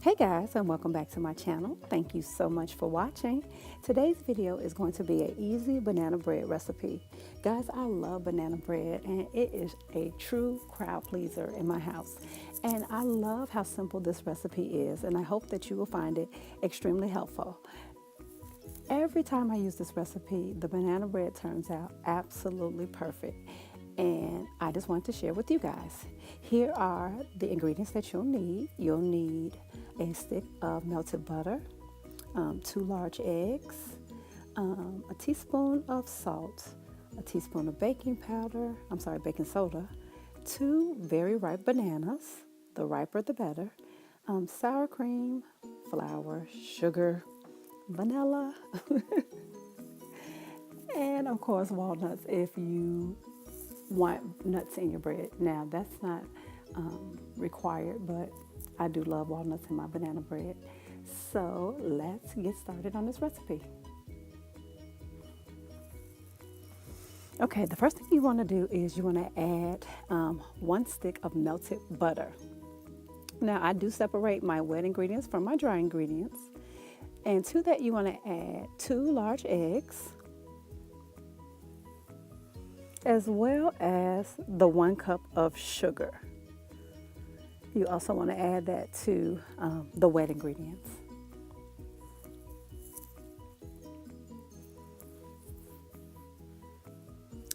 Hey guys, and welcome back to my channel. Thank you so much for watching. Today's video is going to be an easy banana bread recipe. Guys, I love banana bread and it is a true crowd pleaser in my house. And I love how simple this recipe is, and I hope that you will find it extremely helpful. Every time I use this recipe, the banana bread turns out absolutely perfect. And I just wanted to share with you guys. Here are the ingredients that you'll need. You'll need a stick of melted butter, 2 large eggs, a teaspoon of salt, a teaspoon of baking soda, 2 very ripe bananas, the riper the better, sour cream, flour, sugar, vanilla, and of course walnuts if you want nuts in your bread. Now that's not required, but I do love walnuts in my banana bread. So let's get started on this recipe. Okay, the first thing you want to do is you want to add 1 stick of melted butter. Now I do separate my wet ingredients from my dry ingredients. And to that you want to add 2 large eggs, as well as the 1 cup of sugar. You also want to add that to the wet ingredients.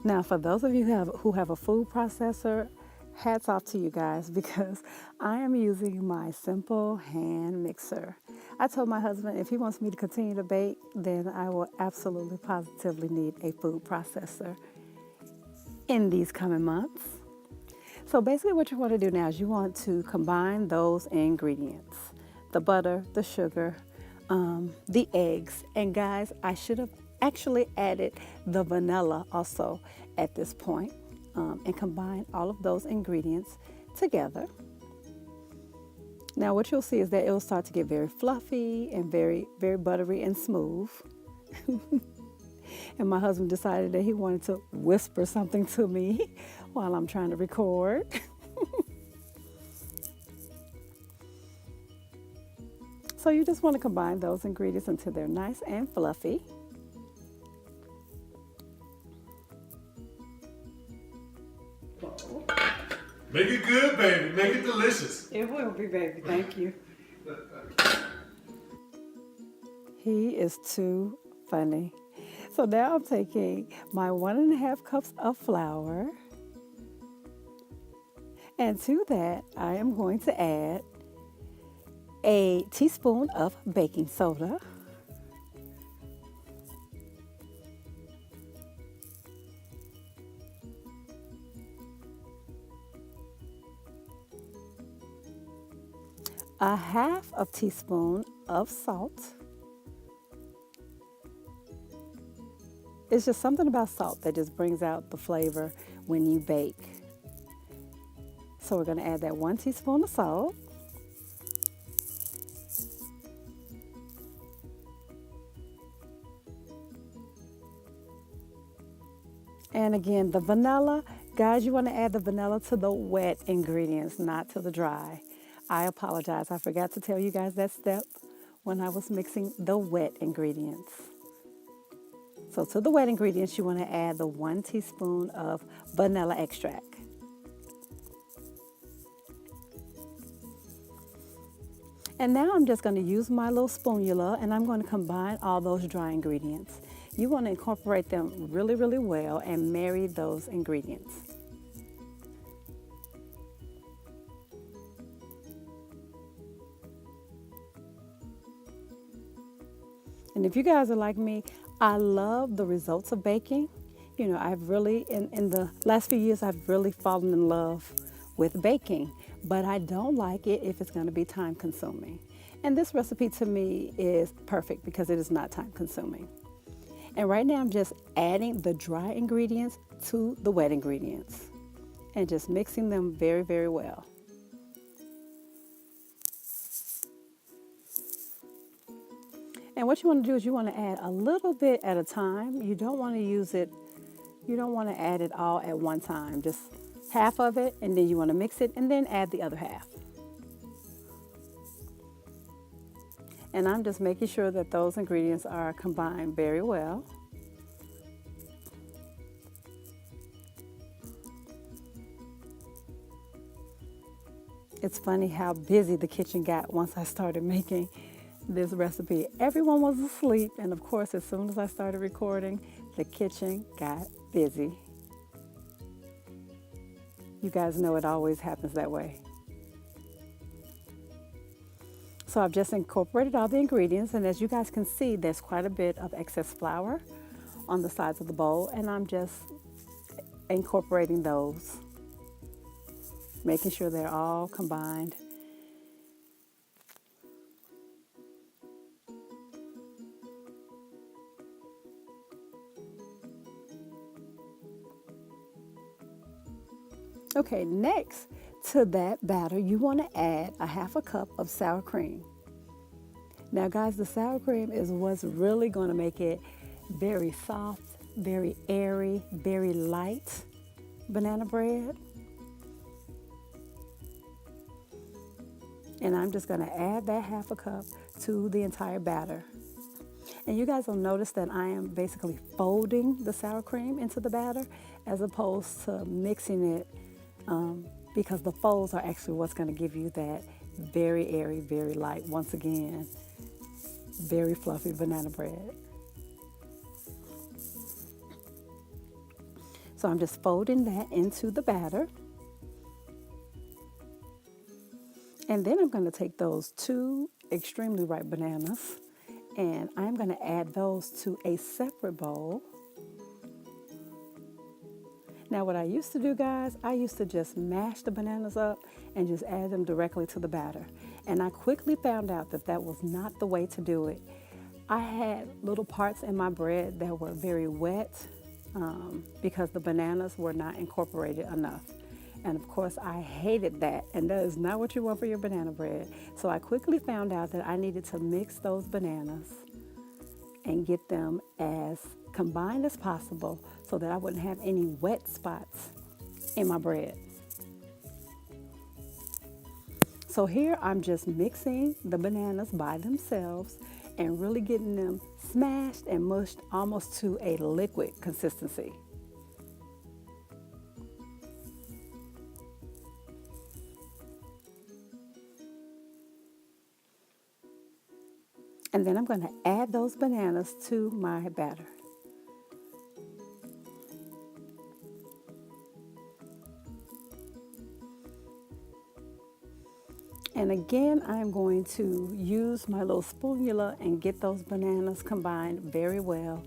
Now, for those of you who have a food processor, hats off to you guys, because I am using my simple hand mixer. I told my husband if he wants me to continue to bake, then I will absolutely positively need a food processor in these coming months. So basically what you want to do now is you want to combine those ingredients, the butter, the sugar, the eggs, and guys, I should have actually added the vanilla also at this point, and combine all of those ingredients together. Now what you'll see is that it will start to get very fluffy and very, very buttery and smooth. And my husband decided that he wanted to whisper something to me while I'm trying to record. So you just want to combine those ingredients until they're nice and fluffy. Make it good, baby. Make it delicious. It will be, baby. Thank you. He is too funny. So now I'm taking my 1½ cups of flour, and to that I am going to add a teaspoon of baking soda, a 1/2 teaspoon of salt. It's just something about salt that just brings out the flavor when you bake. So we're going to add that 1 teaspoon of salt. And again, the vanilla, guys, you want to add the vanilla to the wet ingredients, not to the dry. I apologize. I forgot to tell you guys that step when I was mixing the wet ingredients. So to the wet ingredients, you want to add the 1 teaspoon of vanilla extract. And now I'm just going to use my little spatula and I'm going to combine all those dry ingredients. You want to incorporate them really, really well and marry those ingredients. And if you guys are like me, I love the results of baking. You know, I've really, in the last few years, I've really fallen in love with baking, but I don't like it if it's going to be time consuming. And this recipe to me is perfect because it is not time consuming. And right now I'm just adding the dry ingredients to the wet ingredients and just mixing them very, very well. And what you want to do is you want to add a little bit at a time. You don't want to add it all at one time. Just half of it, and then you want to mix it and then add the other half. And I'm just making sure that those ingredients are combined very well. It's funny how busy the kitchen got once I started making this recipe. Everyone was asleep, and of course, as soon as I started recording, the kitchen got busy. You guys know it always happens that way. So I've just incorporated all the ingredients, and as you guys can see, there's quite a bit of excess flour on the sides of the bowl, and I'm just incorporating those, making sure they're all combined. Okay, next to that batter, you want to add a half a cup of sour cream. Now guys, the sour cream is what's really going to make it very soft, very airy, very light banana bread. And I'm just going to add that half a cup to the entire batter. And you guys will notice that I am basically folding the sour cream into the batter as opposed to mixing it, because the folds are actually what's going to give you that very airy, very light, once again, very fluffy banana bread. So I'm just folding that into the batter. And then I'm going to take those 2 extremely ripe bananas and I'm going to add those to a separate bowl. Now what I used to do, guys, I used to just mash the bananas up and just add them directly to the batter. And I quickly found out that that was not the way to do it. I had little parts in my bread that were very wet because the bananas were not incorporated enough. And of course, I hated that. And that is not what you want for your banana bread. So I quickly found out that I needed to mix those bananas and get them as combined as possible so that I wouldn't have any wet spots in my bread. So here I'm just mixing the bananas by themselves and really getting them smashed and mushed almost to a liquid consistency. And then I'm going to add those bananas to my batter. And again, I'm going to use my little spatula and get those bananas combined very well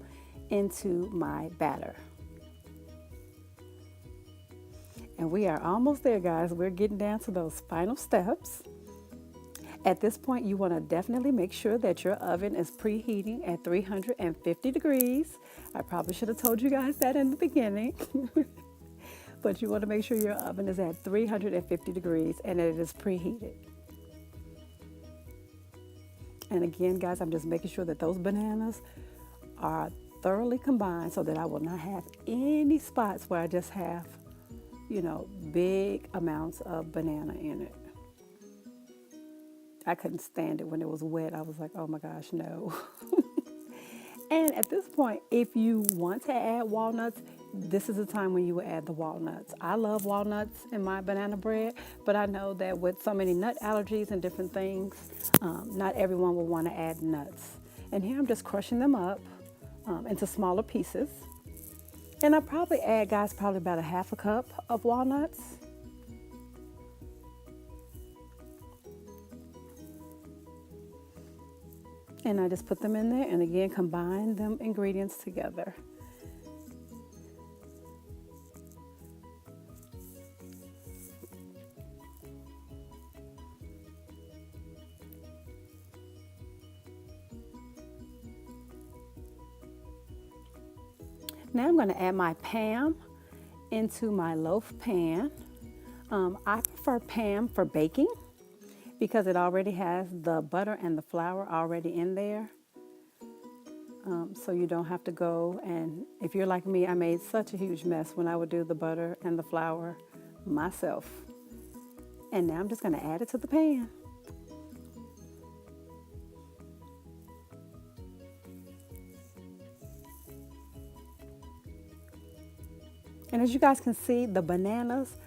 into my batter. And we are almost there, guys. We're getting down to those final steps. At this point, you want to definitely make sure that your oven is preheating at 350 degrees. I probably should have told you guys that in the beginning. But you want to make sure your oven is at 350 degrees and it is preheated. And again, guys, I'm just making sure that those bananas are thoroughly combined so that I will not have any spots where I just have, big amounts of banana in it. I couldn't stand it when it was wet. I was like, oh my gosh, no. And at this point, if you want to add walnuts, this is the time when you would add the walnuts. I love walnuts in my banana bread, but I know that with so many nut allergies and different things, not everyone will want to add nuts. And here I'm just crushing them up into smaller pieces. And I probably add, guys, probably about a half a cup of walnuts. And I just put them in there and again combine them ingredients together. Now I'm going to add my Pam into my loaf pan. I prefer Pam for baking because it already has the butter and the flour already in there. So you don't have to go, and if you're like me, I made such a huge mess when I would do the butter and the flour myself. And now I'm just going to add it to the pan. And as you guys can see, the bananas,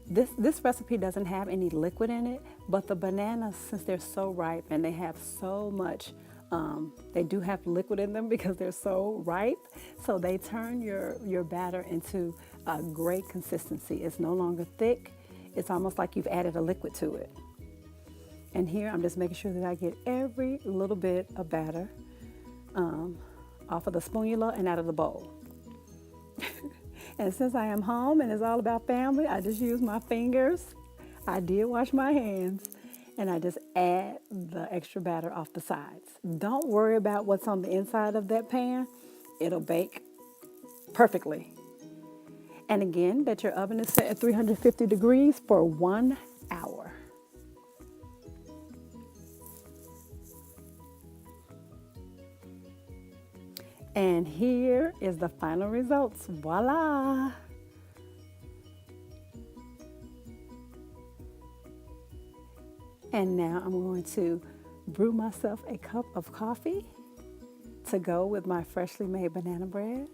this recipe doesn't have any liquid in it, but the bananas, since they're so ripe and they have so much, they do have liquid in them because they're so ripe. So they turn your batter into a great consistency. It's no longer thick. It's almost like you've added a liquid to it. And here I'm just making sure that I get every little bit of batter off of the spatula and out of the bowl. And since I am home and it's all about family, I just use my fingers. I did wash my hands. And I just add the extra batter off the sides. Don't worry about what's on the inside of that pan. It'll bake perfectly. And again, that your oven is set at 350 degrees for 1 hour. And here is the final results. Voila! And now I'm going to brew myself a cup of coffee to go with my freshly made banana bread.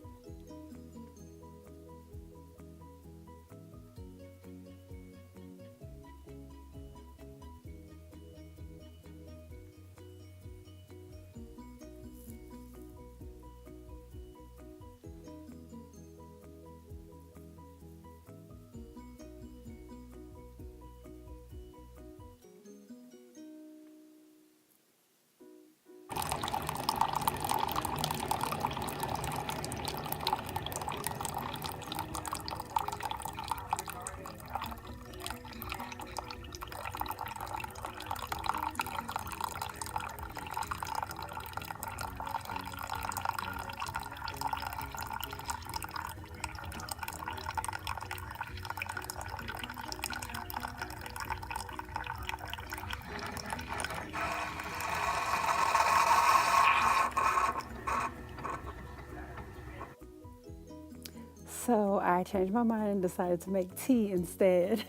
So I changed my mind and decided to make tea instead.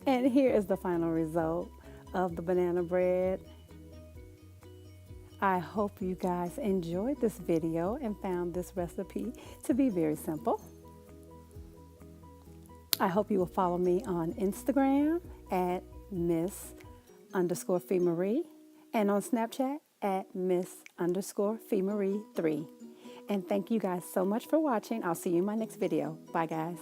And here is the final result of the banana bread. I hope you guys enjoyed this video and found this recipe to be very simple. I hope you will follow me on Instagram at Miss_FeeMarie and on Snapchat at Miss_FeeMarie3. And thank you guys so much for watching. I'll see you in my next video. Bye, guys.